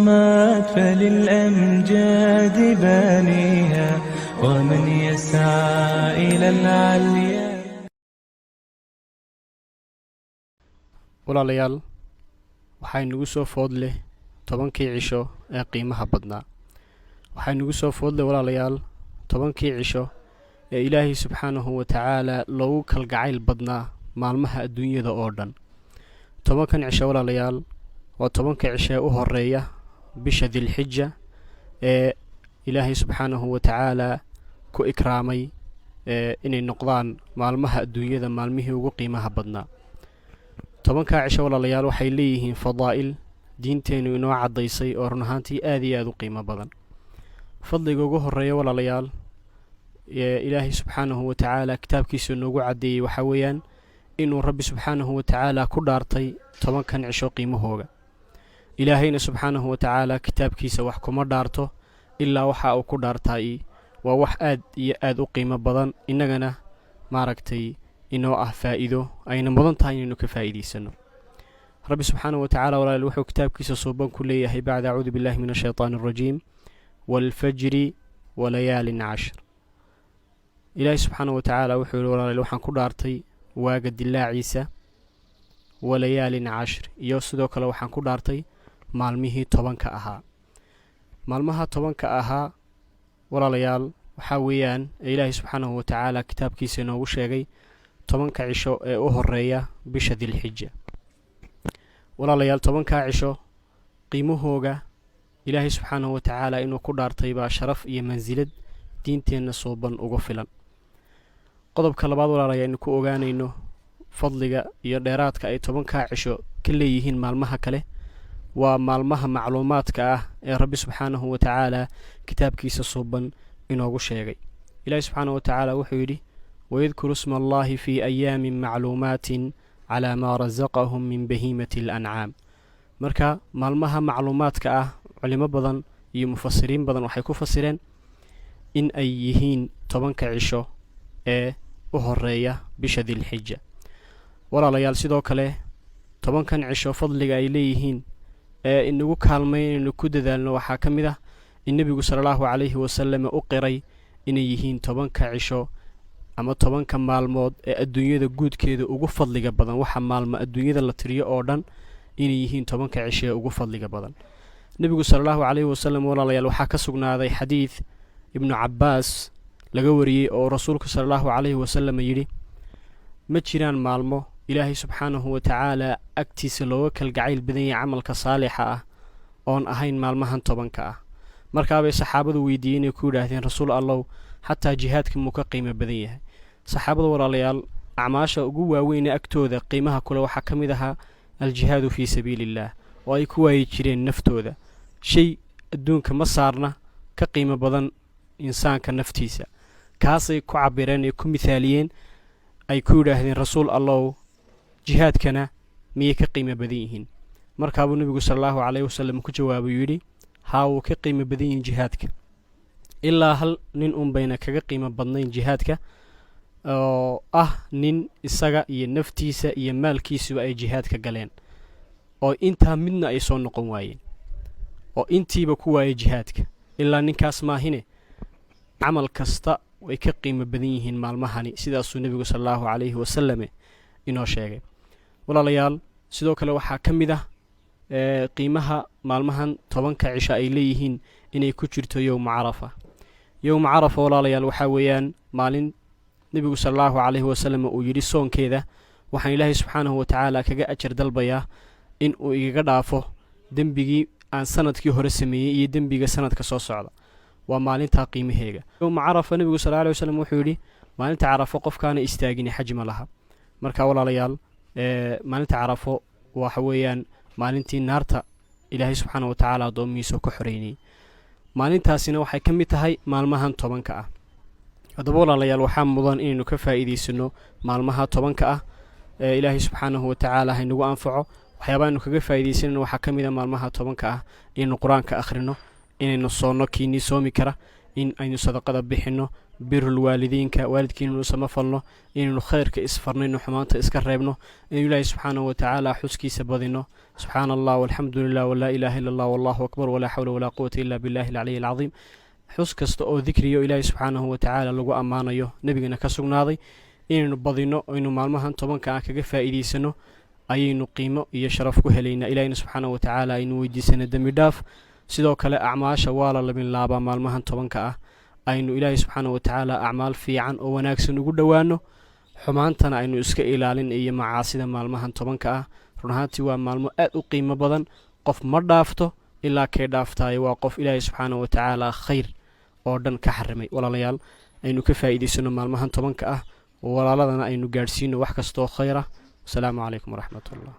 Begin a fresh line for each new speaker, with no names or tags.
صمت فللأمجاد بانيها ومن يسعى إلى العليا.
walaalayaal waxay nagu soo food leh tobankii cisho ee qiimaha badnaa. waxay nagu soo food leh walaalayaal tobankii cisho ee ilaahay subxaanahu wa tacaala loogu kalgacayl badnaa maalmaha adduunyada oo dhan. tobankan cisho walaalayaal waa tobanka cisho ee u horeeya bisha dilxija ee ilaahay subxaanahu wa tacaala ku ikraamay inay noqdaan maalmaha adduunyada maalmihii ugu qiimaha badnaa. tobankaa cisho walaalayaal waxay leeyihiin fadaa'il diinteennu inoo caddaysay oo run ahaantii aad iyo aad u qiimo badan. fadliga ugu horeeya walaalayaal ilaahay subxaanahu wa tacaala kitaabkiisa noogu caddeeyey waxaa weeyaan inuu rabbi subxaanahu wa tacaala ku dhaartay tobankan cisho qiimahooga. ilaahayna subxaanahu wa tacaala kitaabkiisa wax kuma dhaarto ilaa waxa uu ku dhaartaay waa wax aad iyo aad u qiimo badan, innagana maaragtay inoo ah faa'iido ayna mudan tahay inaynu ka faa'iidaysano. rabbi subxaanahu wa tacaala walaalayaal wuxuu kitaabkiisa suuban ku leeyahay bacda acuudu billahi min ashaytaani alrajiim waalfajri walayaalin cashr. ilaahay subxaanahu wa tacaala wuxuu yihi walaalayaal waxaan ku dhaartay waaga dilaaciisa walayaalin cashr, iyo sidoo kale waxaan ku dhaartay maalmihii tobanka ahaa. maalmaha tobanka ahaa walaalayaal waxaa weeyaan ee ilaahay subxaanahu wa tacaala kitaabkiisa inoogu sheegay tobanka cisho ee u horeeya bisha dilxija. walaalayaal tobankaa cisho qiimahooga ilaahay subxaanahu wa tacaala inuu ku dhaartay baa sharaf iyo mansilad diinteenna suuban ugu filan. qodobka labaad walaalayaal aynu ku ogaanayno fadliga iyo dheeraadka ay tobankaa cisho ka leeyihiin maalmaha kale waa maalmaha macluumaadka ah ee rabbi subxaanahu wa tacaala kitaabkiisa suuban inoogu sheegay. ilaahay subxaanahu wa tacaala wuxuu yidhi wayadkuru isma allaahi fii ayaamin macluumaatin calaa maa rasaqahum min bahiimati alancaam. marka maalmaha macluumaadka ah culimo badan iyo mufasiriin badan waxay ku fasireen in ay yihiin tobanka cisho ee u horeeya bisha dilxija. walaalayaal sidoo kale tobankan cisho fadliga ay leeyihiin ee inagu kaalmay inaynu ku dadaalno waxaa ka mid ah in nebigu sala allahu calayhi wasalam u qiray inay yihiin tobanka cisho ama tobanka maalmood ee adduunyada guudkeeda ugu fadliga badan. waxa maalmo adduunyada la tiriyo oo dhan inay yihiin tobanka cisho ee ugu fadliga badan. nebigu sala allahu calayhi wasalam walaalayaal waxaa ka sugnaaday xadiid ibnu cabbaas laga wariyey oo rasuulku sala allahu calayhi wasalam yidhi ma jiraan maalmo ilaahay subxaanahu wa tacaala agtiisa looga kalgacayl badan yahay camalka saalixa ah oon ahayn maalmahan tobanka ah. markaabay saxaabadu weydiiyey inay ku yidhaahdeen rasuul allow xataa jihaadka muu ka qiimo badan yahay. saxaabada walaalayaal acmaasha ugu waaweynee agtooda qiimaha kule waxaa ka mid ahaa aljihaadu fii sabiiliillaah oo ay ku waayi jireen naftooda. shay adduunka ma saarna ka qiimo badan insaanka naftiisa. kaasay ku cabireen ee ku mithaaliyeen ay ku yidhaahdeen rasuul allow jihaadkana miyay ka qiimo badan yihiin. markaabuu nebigu sala allahu calayhi wasalam ku jawaabay yidhi haa wuu ka qiimo badan yihiin jihaadka, ilaa hal nin un bayna kaga qiimo badnayn jihaadka oo ah nin isaga iyo naftiisa iyo maalkiisuba ay jihaadka galeen oo intaa midna ay soo noqon waayeen oo intiiba ku waayay jihaadka. ilaa ninkaas maahine camal kasta way ka qiimo badan yihiin maalmahani, sidaasuu nebigu sala allahu calayhi wasalame inoo sheegay. walaalayaal sidoo kale waxaa ka mid ah qiimaha maalmahan tobanka cisho ay leeyihiin inay ku jirto yowma carafa. yowma carafa walaalayaal waxaa weeyaan maalin nebigu sala allahu calayhi wasalam uu yidhi soonkeeda waxaan ilaahay subxaanahu wa tacaala kaga ajar dalbayaa in uu igaga dhaafo dembigii aan sanadkii hore sameeyey iyo dembiga sanadka soo socda. waa maalintaa qiimaheega. yowma carafa nebigu sala allahu alay wasalam wuxuu yidhi maalinta carafo qofkaana istaagini xaj ma laha. marka walaalayaal maalinta carafo waxa weeyaan maalintii naarta ilaahay subxaanahu wa tacaala addoomihiisa ku xoreynayay. maalintaasina waxay ka mid tahay maalmahan tobanka ah. haddaba walaalayaal waxaa mudan inaynu ka faa'iidaysano maalmaha tobanka ah ee ilaahay subxaanahu wa tacaala haynagu anfaco. waxyaabaa aynu kaga faa'iidaysanayno waxaa ka mid a maalmaha tobanka ah inaynu qur-aanka akhrino, inaynu soonno kiinii soomi kara, in aynu sadaqada bixinno, birul waalidiinka waalidkiin inuu samafalno inaynu khayrka isfarnayno xumaanta iska reebno inuu ilaahay subxaanahu watacaala xuskiisa badino subxaana allah walxamdu lilah walaa ilaaha ila allah wallahu akbar walaa xawla walaa quwata ila billahi alcaliyi alcadiim xus kasta oo dikriyo ilaahay subxaanahu watacaala lagu ammaanayo nebigana ka sugnaaday inaynu badino aynu maalmahan 10 ah kaga faa'iidaysano ayaynu qiimo iyo sharaf ku helaynaa ilaahayna subxaanahu watacaala aynu weydiisana dembi dhaaf sidoo kale acmaasha waa la labin laabaa maalmahan 10 ah aynu ilaahay subxaanahu watacaala acmaal fiican oo wanaagsan ugu dhowaano xumaantana aynu iska ilaalin iyo macaasida maalmahan 10 ah run ahaantii waa maalmo aad u qiimo badan qof ma dhaafto ilaa kay dhaaftaayo waa qof ilaahay subxaanahu watacaala khayr oo dhan ka xarimay walaalayaal aynu ka faa'iidaysano maalmahan 10 ah walaaladana aynu gaadhsiino wax kastoo khayr ah asalaamu calaykum waraxmat ullah